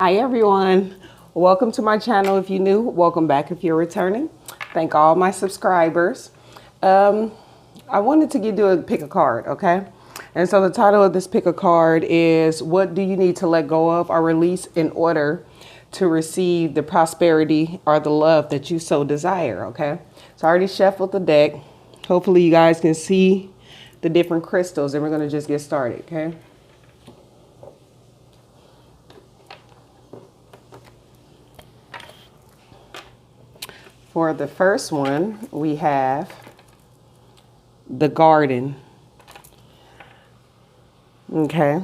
Hi everyone, welcome to my channel. If you're new, welcome back if you're returning. Thank all my subscribers. I wanted to do a pick a card, okay? And so the title of this pick a card is what do you need to let go of or release in order to receive the prosperity or the love that you so desire, okay? So I already shuffled the deck. Hopefully you guys can see the different crystals and we're gonna just get started, okay? For the first one, we have the garden. Okay.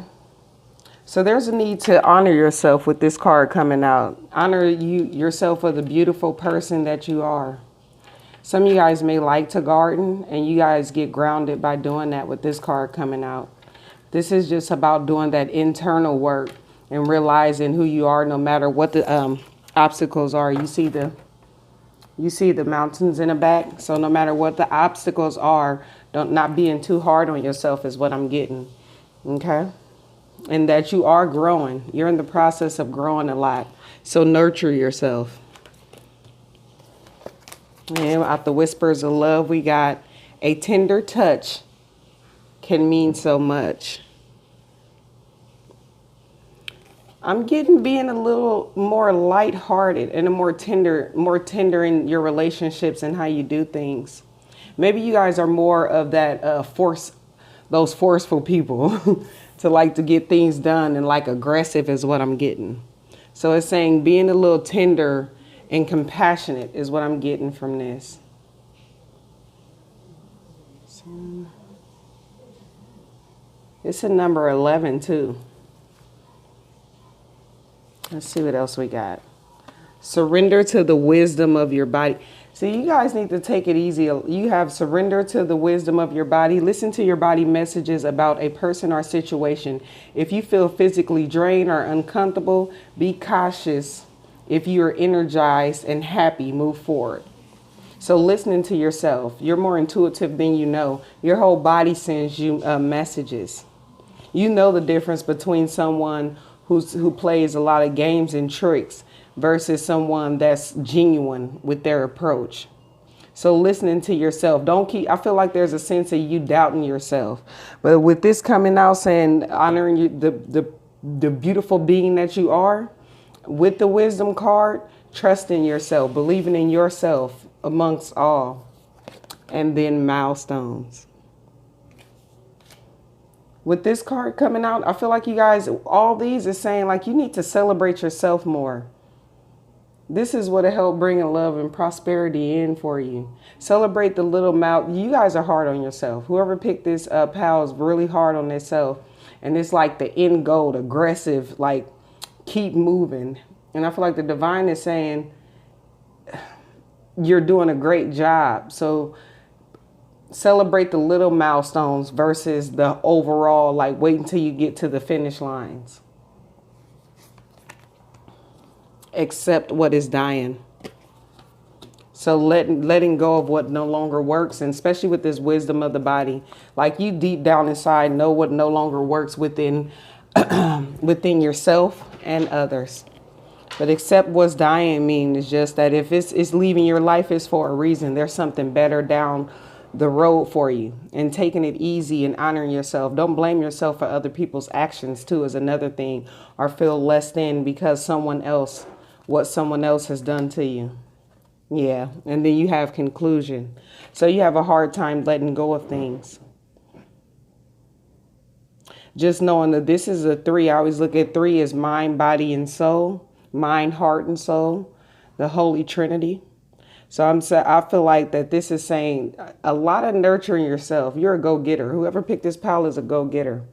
So there's a need to honor yourself with this card coming out. Honor yourself for the beautiful person that you are. Some of you guys may like to garden and you guys get grounded by doing that with this card coming out. This is just about doing that internal work and realizing who you are no matter what the obstacles are. You see the mountains in the back. So no matter what the obstacles are, not being too hard on yourself is what I'm getting. Okay. And that you are growing. You're in the process of growing a lot. So nurture yourself. And out the whispers of love, we got a tender touch can mean so much. I'm getting being a little more lighthearted and a more tender in your relationships and how you do things. Maybe you guys are more of that those forceful people to like to get things done and like aggressive is what I'm getting. So it's saying being a little tender and compassionate is what I'm getting from this. So, it's a number 11 too. Let's see what else we got. Surrender to the wisdom of your body. So you guys need to take it easy. You have surrender to the wisdom of your body. Listen to your body messages about a person or situation. If you feel physically drained or uncomfortable, be cautious. If you are energized and happy, move forward. So listening to yourself, you're more intuitive than you know. Your whole body sends you messages. You know the difference between someone who plays a lot of games and tricks versus someone that's genuine with their approach. So listening to yourself, I feel like there's a sense of you doubting yourself. But with this coming out saying honoring you, the beautiful being that you are, with the wisdom card, trusting yourself, believing in yourself amongst all, and then milestones. With this card coming out, I feel like you guys, all these is saying like you need to celebrate yourself more. This is what will help bring love and prosperity in for you. Celebrate the little you guys are hard on yourself. Whoever picked this pal is really hard on themselves. And it's like the end goal, aggressive, like keep moving. And I feel like the divine is saying you're doing a great job. So celebrate the little milestones versus the overall, like wait until you get to the finish lines. Accept what is dying. So letting go of what no longer works, and especially with this wisdom of the body, like you deep down inside know what no longer works within within yourself and others. But accept what's dying means just that if it's leaving your life, it's for a reason. There's something better down the road for you, and taking it easy and honoring yourself. Don't blame yourself for other people's actions too is another thing, or feel less than because what someone else has done to you. Yeah. And then you have conclusion. So you have a hard time letting go of things. Just knowing that this is a 3. I always look at 3 as mind, body, and soul. Mind, heart, and soul. The Holy Trinity. So I feel like that this is saying a lot of nurturing yourself. You're a go-getter. Whoever picked this pal is a go-getter.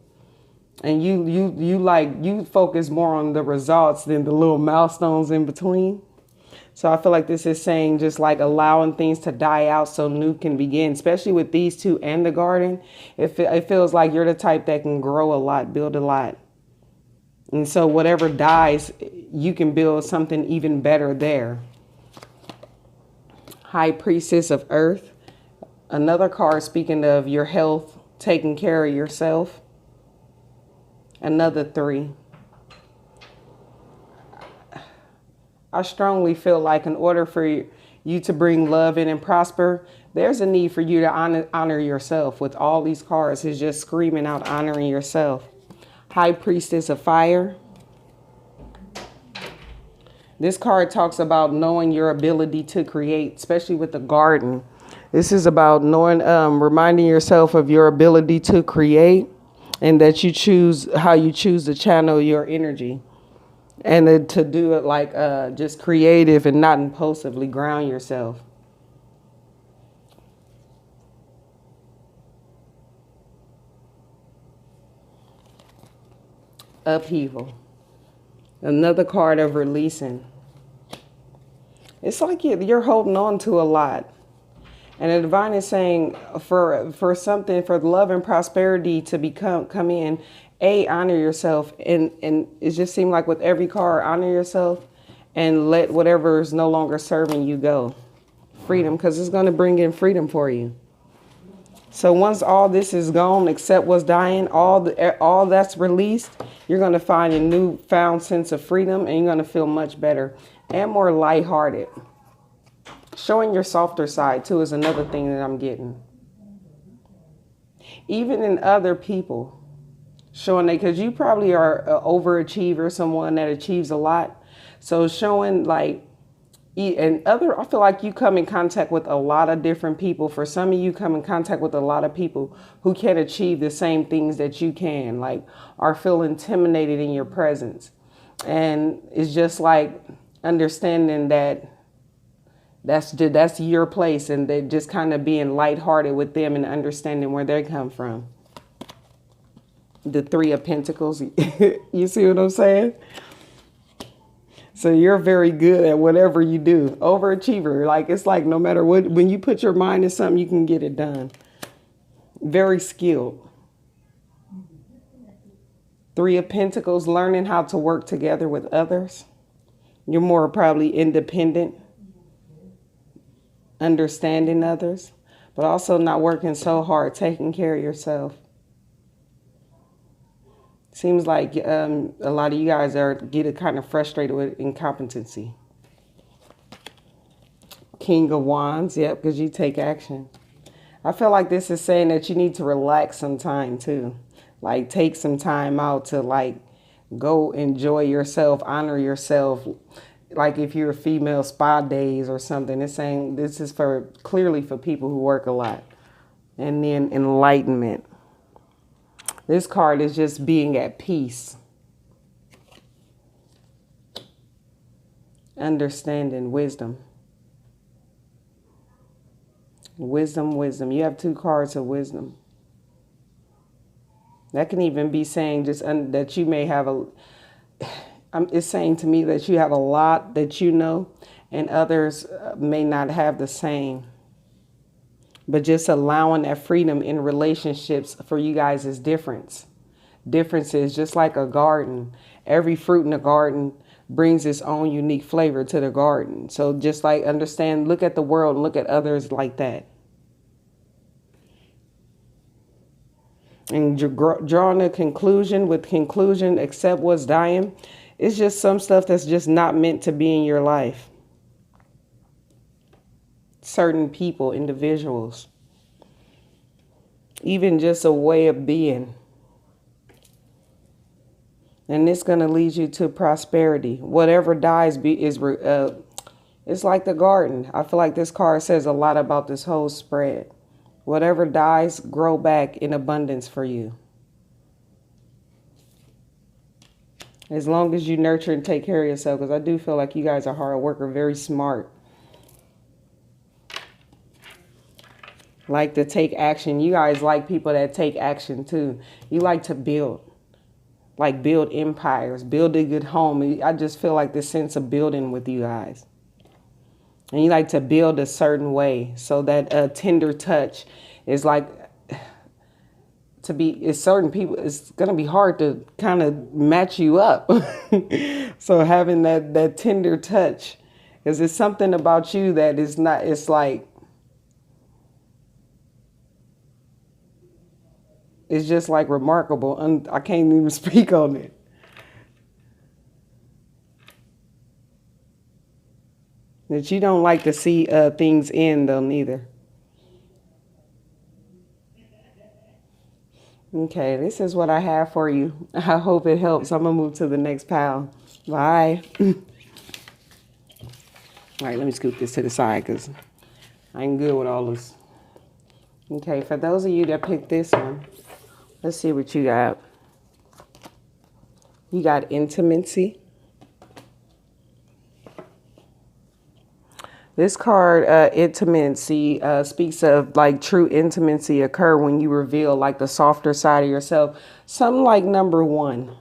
And you focus more on the results than the little milestones in between. So I feel like this is saying just like allowing things to die out so new can begin, especially with these two and the garden. It feels like you're the type that can grow a lot, build a lot. And so whatever dies, you can build something even better there. High Priestess of Earth. Another card speaking of your health, taking care of yourself. Another 3. I strongly feel like in order for you to bring love in and prosper, there's a need for you to honor yourself. With all these cards, it's just screaming out honoring yourself. High Priestess of Fire. This card talks about knowing your ability to create, especially with the garden. This is about knowing, reminding yourself of your ability to create, and that you choose how you choose to channel your energy, and then to do it like just creative and not impulsively. Ground yourself. Upheaval. Another card of releasing. It's like you're holding on to a lot. And the divine is saying for something, for love and prosperity to come in, honor yourself. And it just seemed like with every card, honor yourself and let whatever is no longer serving you go. Freedom, because it's going to bring in freedom for you. So once all this is gone, except what's dying, all that's released, you're going to find a newfound sense of freedom, and you're going to feel much better and more lighthearted. Showing your softer side, too, is another thing that I'm getting. Even in other people, showing that, because you probably are an overachiever, someone that achieves a lot. So showing like, I feel like you come in contact with a lot of different people. For some of you, come in contact with a lot of people who can achieve the same things that you can, like are feel intimidated in your presence. And it's just like understanding that that's your place, and they just kind of being lighthearted with them and understanding where they come from. The Three of Pentacles. You see what I'm saying? So you're very good at whatever you do. Overachiever. Like, it's like no matter what, when you put your mind to something, you can get it done. Very skilled. Three of Pentacles, learning how to work together with others. You're more probably independent, understanding others, but also not working so hard, taking care of yourself. Seems like a lot of you guys get kind of frustrated with incompetency. King of Wands, yep, because you take action. I feel like this is saying that you need to relax some time too. Like take some time out to like go enjoy yourself, honor yourself. Like if you're a female, spa days or something. It's saying this is clearly for people who work a lot. And then enlightenment. This card is just being at peace. Understanding, wisdom. Wisdom. You have two cards of wisdom. That can even be saying just that you may have it's saying to me that you have a lot that you know, and others may not have the same. But just allowing that freedom in relationships for you guys is different. Differences, just like a garden. Every fruit in the garden brings its own unique flavor to the garden. So just like understand, look at the world and look at others like that. And drawing a conclusion, accept what's dying. It's just some stuff that's just not meant to be in your life. Certain people, individuals, even just a way of being. And it's going to lead you to prosperity. Whatever dies it's like the garden. I feel like this card says a lot about this whole spread. Whatever dies, grow back in abundance for you. As long as you nurture and take care of yourself, because I do feel like you guys are hard worker, very smart. Like to take action. You guys like people that take action too. You like to build. Like build empires. Build a good home. I just feel like this sense of building with you guys. And you like to build a certain way. So that tender touch is like it's certain people, it's going to be hard to kind of match you up. So having that tender touch, because it's something about you that is not, it's like, it's just like remarkable. I can't even speak on it. That you don't like to see things end though neither. Okay, this is what I have for you. I hope it helps. I'm going to move to the next pile. Bye. All right, let me scoop this to the side because I ain't good with all this. Okay, for those of you that picked this one, let's see what you got. You got intimacy. This card, intimacy, speaks of like true intimacy occur when you reveal like the softer side of yourself. Something like number one.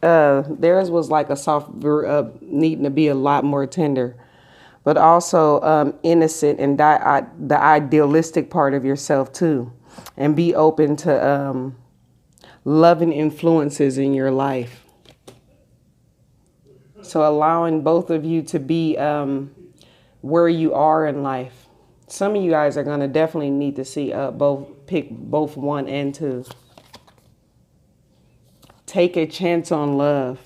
Theirs was like a soft, needing to be a lot more tender, but also innocent and the idealistic part of yourself too. And be open to loving influences in your life. So allowing both of you to be where you are in life. Some of you guys are going to definitely need to see pick both 1 and 2. Take a chance on love.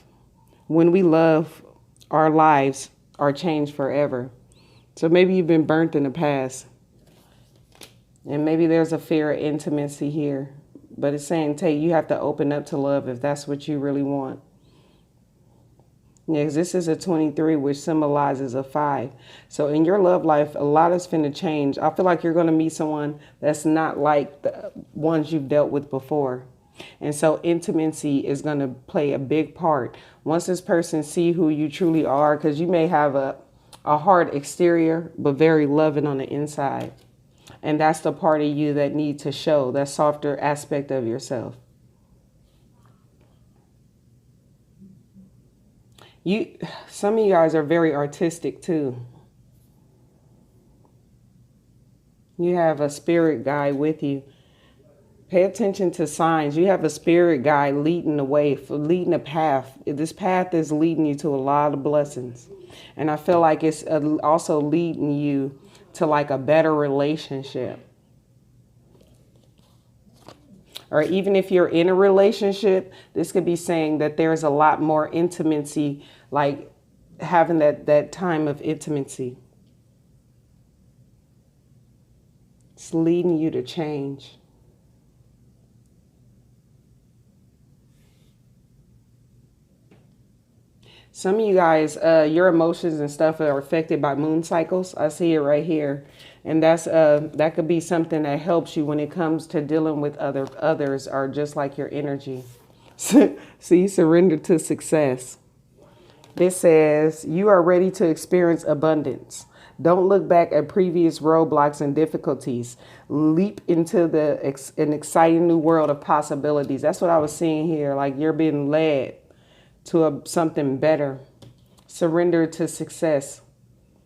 When we love, our lives are changed forever. So maybe you've been burnt in the past. And maybe there's a fear of intimacy here. But it's saying, you have to open up to love if that's what you really want. Yes, this is a 23, which symbolizes a 5. So in your love life, a lot is finna change. I feel like you're going to meet someone that's not like the ones you've dealt with before. And so intimacy is going to play a big part. Once this person see who you truly are, because you may have a hard exterior, but very loving on the inside. And that's the part of you that need to show that softer aspect of yourself. Some of you guys are very artistic too. You have a spirit guide with you. Pay attention to signs. You have a spirit guide leading the way, leading a path. This path is leading you to a lot of blessings. And I feel like it's also leading you to like a better relationship. Or even if you're in a relationship, this could be saying that there's a lot more intimacy, like having that time of intimacy. It's leading you to change. Some of you guys, your emotions and stuff are affected by moon cycles. I see it right here. And that could be something that helps you when it comes to dealing with others or just like your energy. See, surrender to success. This says you are ready to experience abundance. Don't look back at previous roadblocks and difficulties. Leap into an exciting new world of possibilities. That's what I was seeing here. Like you're being led to something better. Surrender to success.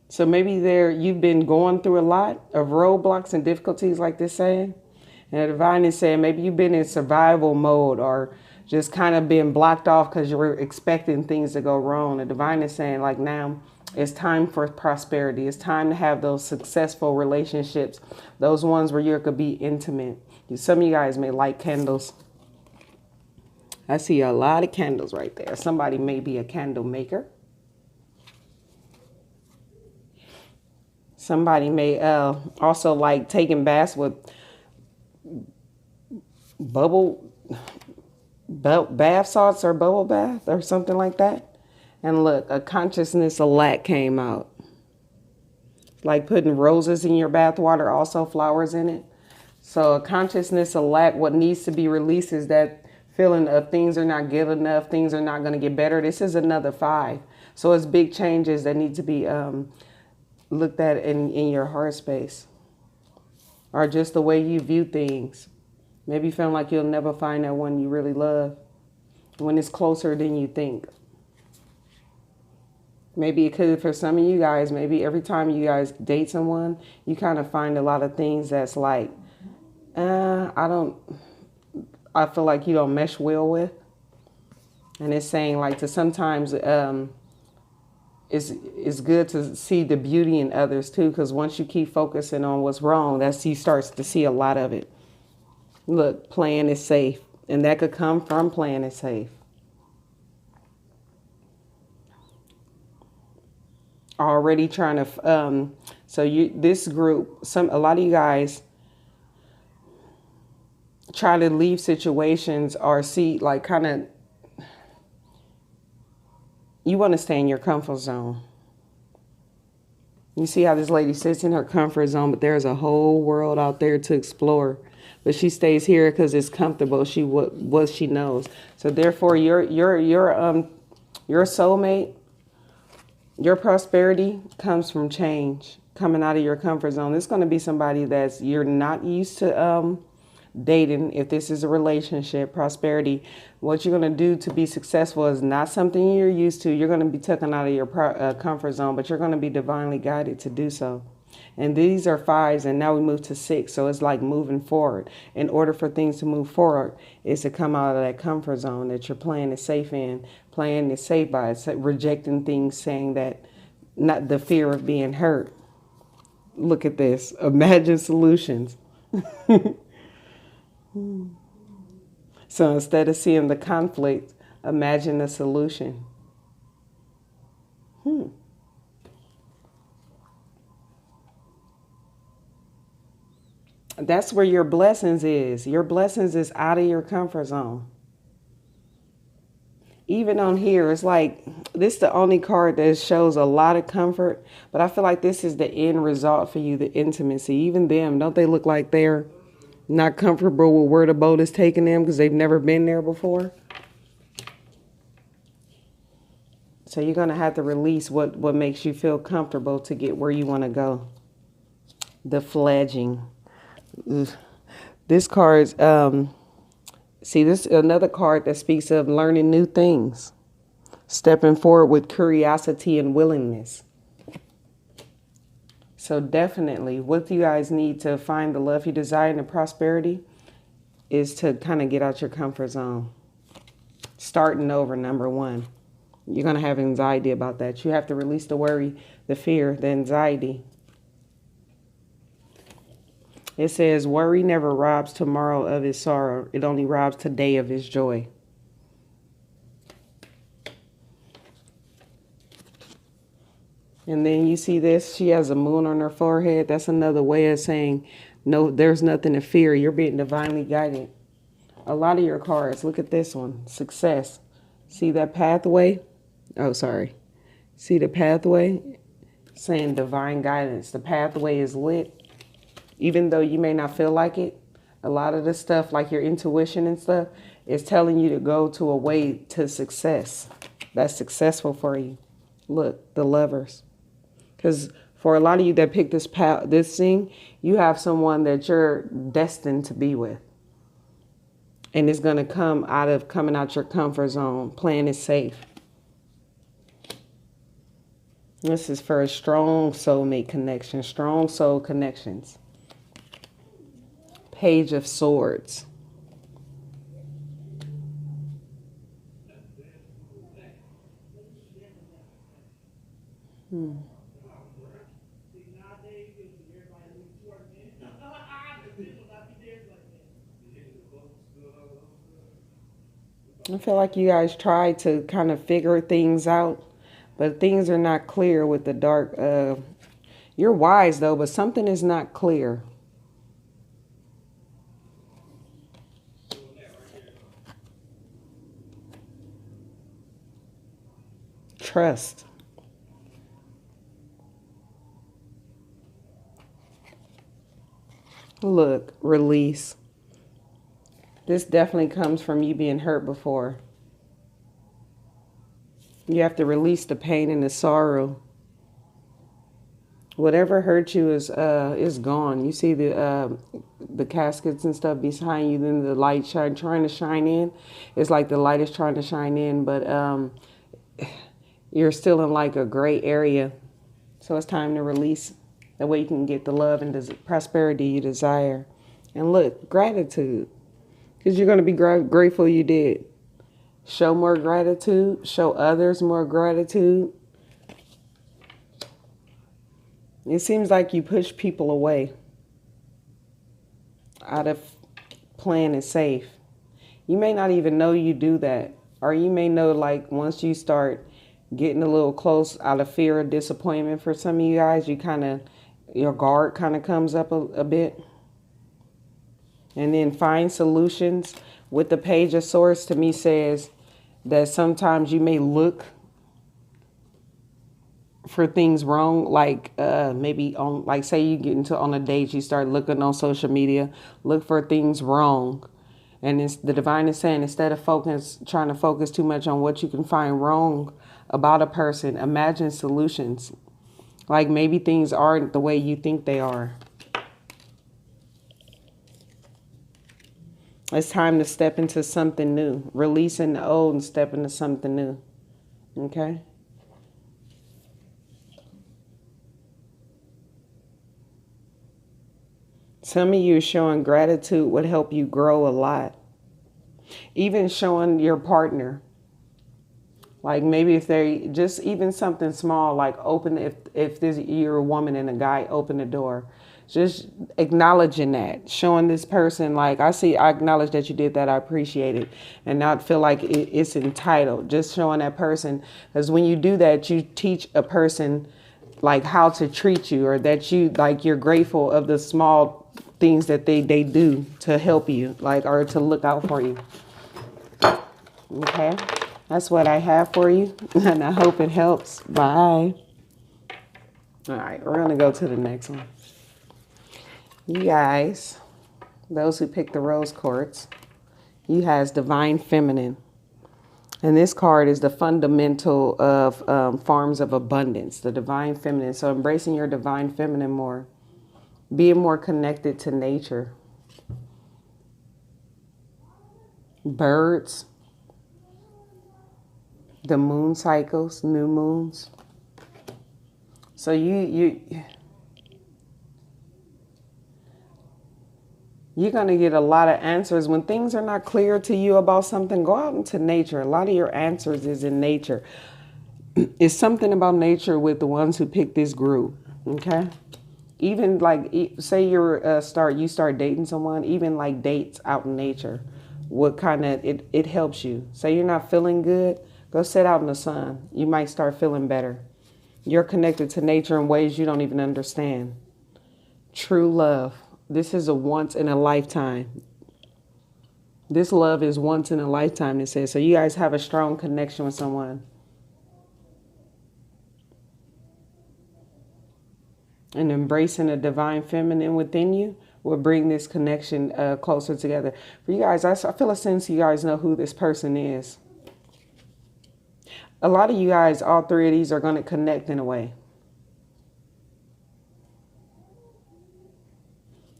So maybe you've been going through a lot of roadblocks and difficulties like this saying. And the divine is saying maybe you've been in survival mode or just kind of being blocked off because you were expecting things to go wrong. The divine is saying like now it's time for prosperity. It's time to have those successful relationships. Those ones where you could be intimate. Some of you guys may light candles. I see a lot of candles right there. Somebody may be a candle maker. Somebody may also like taking baths with bath salts or bubble bath or something like that. And look, a consciousness of lack came out. Like putting roses in your bath water, also flowers in it. So a consciousness of lack, what needs to be released is that feeling of things are not good enough, things are not going to get better. This is another 5. So it's big changes that need to be looked at in your heart space. Or just the way you view things. Maybe feeling like you'll never find that one you really love when it's closer than you think. Maybe it could, for some of you guys, maybe every time you guys date someone, you kind of find a lot of things that's like, I feel like you don't mesh well with. And it's saying like to sometimes it's good to see the beauty in others too, because once you keep focusing on what's wrong, he starts to see a lot of it. Look, playing is safe. And that could come from playing it safe. already trying to, so this group, a lot of you guys try to leave situations or see, like, kind of, you want to stay in your comfort zone. You see how this lady sits in her comfort zone, but there's a whole world out there to explore. But she stays here because it's comfortable. What she knows. So therefore, your soulmate, your prosperity comes from change, coming out of your comfort zone. It's going to be somebody you're not used to dating. If this is a relationship, prosperity, what you're going to do to be successful is not something you're used to. You're going to be taken out of your comfort zone, but you're going to be divinely guided to do so. And these are 5s, and now we move to 6. So it's like moving forward. In order for things to move forward, is to come out of that comfort zone that you're playing it safe in, playing it safe by, rejecting things, saying that, not the fear of being hurt. Look at this. Imagine solutions. So instead of seeing the conflict, imagine a solution. That's where your blessings is. Your blessings is out of your comfort zone. Even on here, it's like, this is the only card that shows a lot of comfort, but I feel like this is the end result for you, the intimacy. Even them, don't they look like they're not comfortable with where the boat is taking them because they've never been there before? So you're going to have to release what makes you feel comfortable to get where you want to go. The fledging. This card, see, this is another card that speaks of learning new things. Stepping forward with curiosity and willingness. So definitely, what you guys need to find the love you desire and the prosperity is to kind of get out your comfort zone. Starting over, number 1. You're going to have anxiety about that. You have to release the worry, the fear, the anxiety. It says, worry never robs tomorrow of its sorrow. It only robs today of its joy. And then you see this, she has a moon on her forehead. That's another way of saying, no, there's nothing to fear. You're being divinely guided. A lot of your cards, look at this one, success. See that pathway? Oh, sorry. See the pathway? Saying divine guidance. The pathway is lit. Even though you may not feel like it, a lot of the stuff, like your intuition and stuff, is telling you to go to a way to success. That's successful for you. Look, the Lovers. Because for a lot of you that pick this thing, you have someone that you're destined to be with. And it's going to coming out your comfort zone, playing it safe. This is for a strong soulmate connection, strong soul connections. Page of Swords. I feel like you guys try to kind of figure things out, but things are not clear with the dark. You're wise, though, but something is not clear. Trust. Look, release. This definitely comes from you being hurt before. You have to release the pain and the sorrow. Whatever hurt you is gone. You see the caskets and stuff behind you, then the light trying to shine in. It's like the light is trying to shine in, but you're still in like a gray area. So it's time to release. That way you can get the love and the prosperity you desire. And look, gratitude. Because you're going to be grateful you did. Show more gratitude. Show others more gratitude. It seems like you push people away out of playing it safe. You may not even know you do that. Or you may know, like, once you start getting a little close out of fear of disappointment for some of you guys. Your guard kind of comes up a bit. And then find solutions. With the Page of Swords, to me says that sometimes you may look for things wrong, like maybe on, like say you get into on a date, you start looking on social media, look for things wrong. And it's, the divine is saying, instead of trying to focus too much on what you can find wrong about a person, imagine solutions. Like maybe things aren't the way you think they are. It's time to step into something new. Releasing the old and step into something new. Okay? Some of you showing gratitude would help you grow a lot. Even showing your partner. Like maybe if they just even something small, like open, if you're a woman and a guy, open the door. Just acknowledging that, showing this person, like, I acknowledge that you did that, I appreciate it, and not feel like it's entitled. Just showing that person, because when you do that, you teach a person like how to treat you, or that you're grateful of the small things that they do to help you, like, or to look out for you. Okay, that's what I have for you, and I hope it helps. Bye. All right, we're gonna go to the next one. You guys, those who picked the rose quartz, you has Divine Feminine. And this card is the fundamental of forms of abundance, the Divine Feminine. So embracing your Divine Feminine more, being more connected to nature. Birds, the moon cycles, new moons. So you're going to get a lot of answers. When things are not clear to you about something, go out into nature. A lot of your answers is in nature. It's something about nature with the ones who pick this group, okay? Even like, say you start dating someone, even like dates out in nature, it helps you. Say you're not feeling good, go sit out in the sun. You might start feeling better. You're connected to nature in ways you don't even understand. True love. This is a once in a lifetime. This love is once in a lifetime, it says. So you guys have a strong connection with someone. And embracing a Divine Feminine within you will bring this connection closer together. For you guys, I feel a sense you guys know who this person is. A lot of you guys, all three of these are going to connect in a way.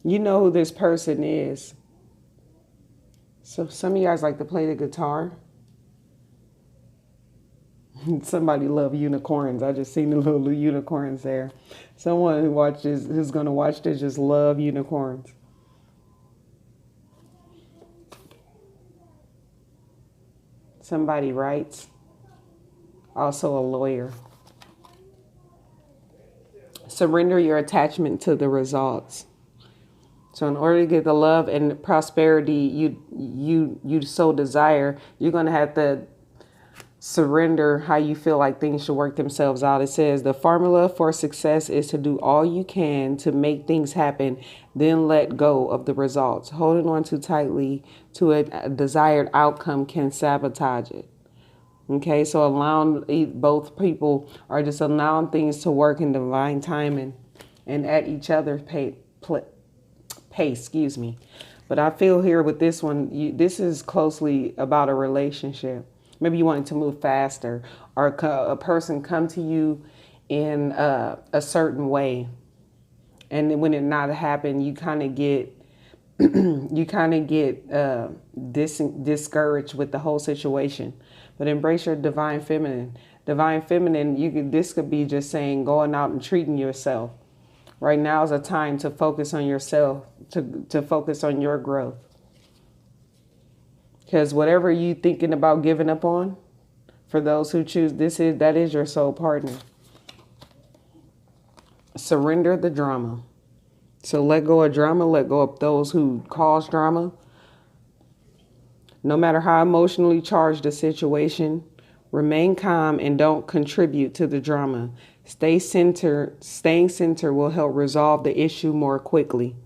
You know who this person is. So some of you guys like to play the guitar. Somebody love unicorns. I just seen the little unicorns there. Someone who's going to watch this just love unicorns. Somebody writes. Also a lawyer. Surrender your attachment to the results. So in order to get the love and prosperity you so desire, you're going to have to surrender how you feel like things should work themselves out. It says the formula for success is to do all you can to make things happen, then let go of the results. Holding on too tightly to a desired outcome can sabotage it. Okay, so allowing both people are just allowing things to work in divine timing and at each other's pace, excuse me. But I feel here with this one, this is closely about a relationship. Maybe you want it to move faster, or a person come to you in a certain way, and then when it not happen, you kind of get discouraged with the whole situation. But embrace your Divine Feminine. Divine Feminine, this could be just saying going out and treating yourself. Right now is a time to focus on yourself, to focus on your growth. Because whatever you thinking about giving up on, for those who choose, that is your soul partner. Surrender the drama. So let go of drama, let go of those who cause drama. No matter how emotionally charged the situation Remain calm and don't contribute to the drama. Staying centered will help resolve the issue more quickly.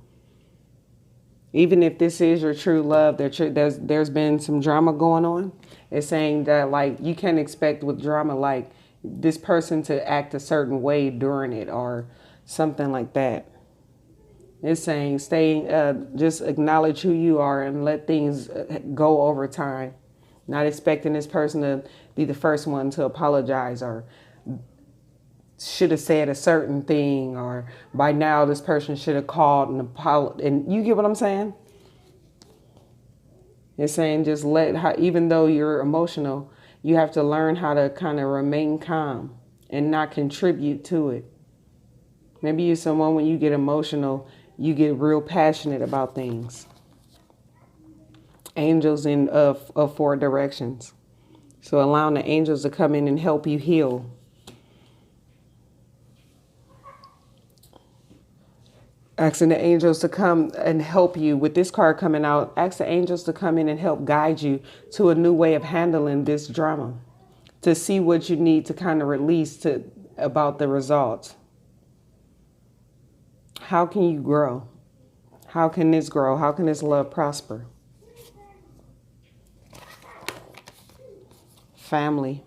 Even if this is your true love, there's been some drama going on. It's saying that, like, you can't expect with drama, like, this person to act a certain way during it or something like that. It's saying just acknowledge who you are and let things go over time. Not expecting this person to be the first one to apologize or should have said a certain thing, or by now this person should have called and apologized. And you get what I'm saying? It's saying just even though you're emotional, you have to learn how to kind of remain calm and not contribute to it. Maybe you're someone, when you get emotional, you get real passionate about things. Angels in of 4 directions. So allowing the angels to come in and help you heal. Asking the angels to come and help you. With this card coming out, ask the angels to come in and help guide you to a new way of handling this drama. To see what you need to kind of release about the results. How can you grow? How can this grow? How can this love prosper? Family.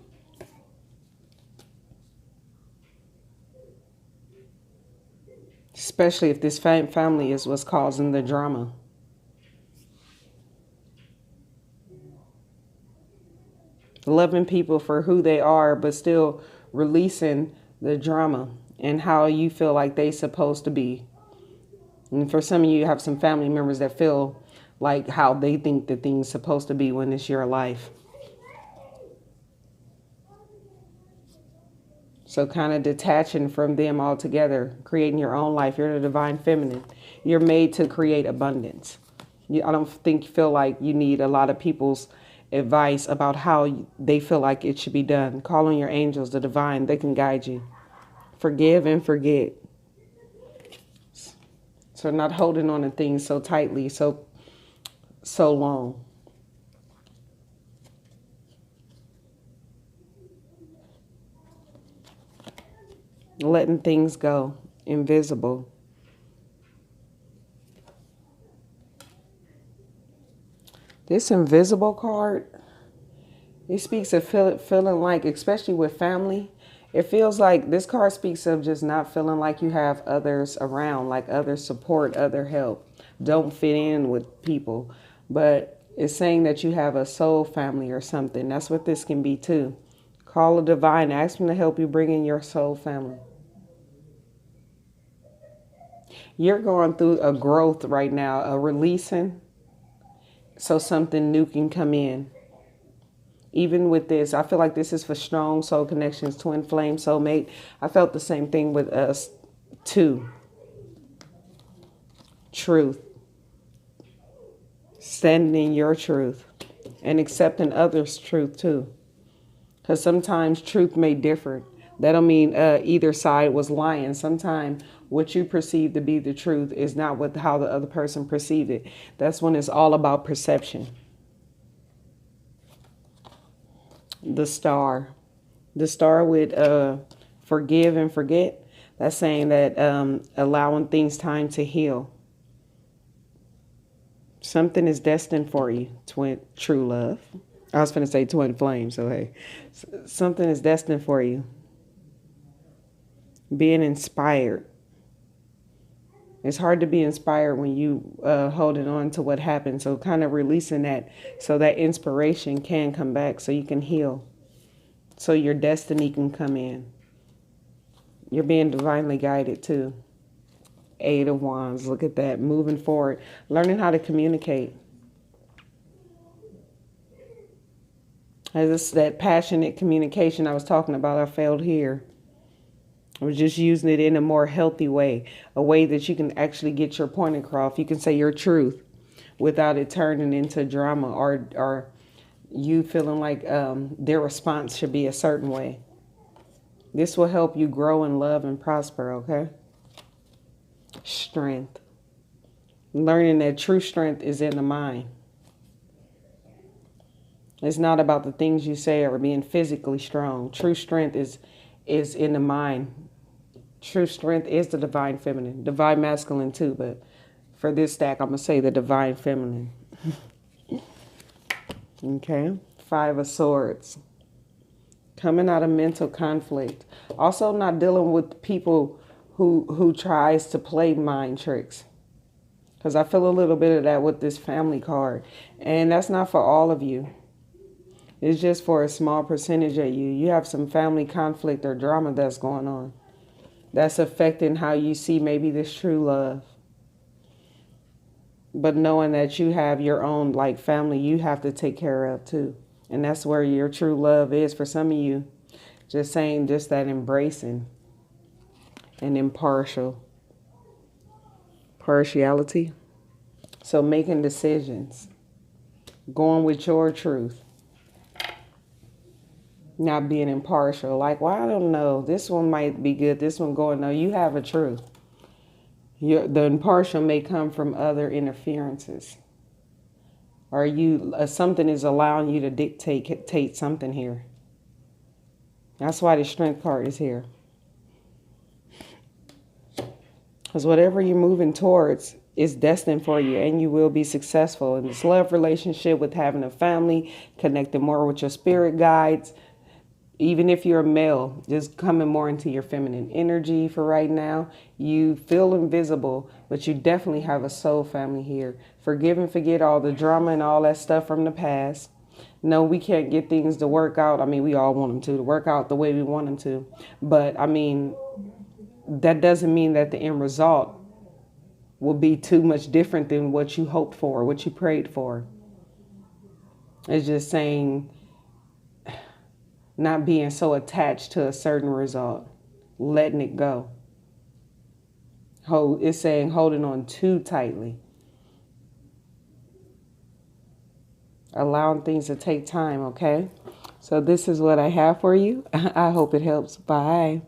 Especially if this family is what's causing the drama. Loving people for who they are, but still releasing the drama and how you feel like they're supposed to be. And for some of you have some family members that feel like how they think the thing's supposed to be when it's your life. So kind of detaching from them altogether, creating your own life. You're the divine feminine. You're made to create abundance. I don't feel like you need a lot of people's advice about how they feel like it should be done. Call on your angels, the divine. They can guide you. Forgive and forget. So not holding on to things so tightly, so long. Letting things go, invisible. This invisible card, it speaks of feeling like, especially with family, it feels like this card speaks of just not feeling like you have others around, like other support, other help. Don't fit in with people. But it's saying that you have a soul family or something. That's what this can be too. Call a divine, ask them to help you bring in your soul family. You're going through a growth right now, a releasing, so something new can come in. Even with this, I feel like this is for strong soul connections, twin flame, soulmate. I felt the same thing with us too. Truth. Standing in your truth and accepting others' truth too. Because sometimes truth may differ. That don't mean either side was lying. Sometimes what you perceive to be the truth is not how the other person perceived it. That's when it's all about perception. The star. The star with forgive and forget. That's saying that allowing things time to heal. Something is destined for you, true love. I was going to say twin flame, so hey. Something is destined for you. Being inspired. It's hard to be inspired when you holding on to what happened. So kind of releasing that so that inspiration can come back so you can heal. So your destiny can come in. You're being divinely guided too. 8 of Wands. Look at that. Moving forward. Learning how to communicate. As that passionate communication I was talking about, I failed here. I was just using it in a more healthy way, a way that you can actually get your point across. You can say your truth without it turning into drama or you feeling like their response should be a certain way. This will help you grow in love and prosper, okay? Strength. Learning that true strength is in the mind. It's not about the things you say or being physically strong. True strength is in the mind. True strength is the divine feminine, divine masculine too, but for this stack, I'm going to say the divine feminine. Okay. 5 of Swords. Coming out of mental conflict. Also not dealing with people who tries to play mind tricks. Because I feel a little bit of that with this family card. And that's not for all of you. It's just for a small percentage of you. You have some family conflict or drama that's going on. That's affecting how you see maybe this true love. But knowing that you have your own like family you have to take care of too. And that's where your true love is for some of you. Just saying, just that embracing and partiality. So making decisions, going with your truth, not being impartial. Like, well, I don't know, this one might be good, this one going, no, you have a truth. The impartial may come from other interferences. Or something is allowing you to dictate something here. That's why the strength card is here. Because whatever you're moving towards is destined for you, and you will be successful in this love relationship, with having a family, connecting more with your spirit guides. Even if you're a male, just coming more into your feminine energy for right now. You feel invisible, but you definitely have a soul family here. Forgive and forget all the drama and all that stuff from the past. No, we can't get things to work out. I mean, we all want them to work out the way we want them to. But, I mean, that doesn't mean that the end result will be too much different than what you hoped for, what you prayed for. It's just saying, not being so attached to a certain result, letting it go. It's saying holding on too tightly. Allowing things to take time, okay? So this is what I have for you. I hope it helps. Bye.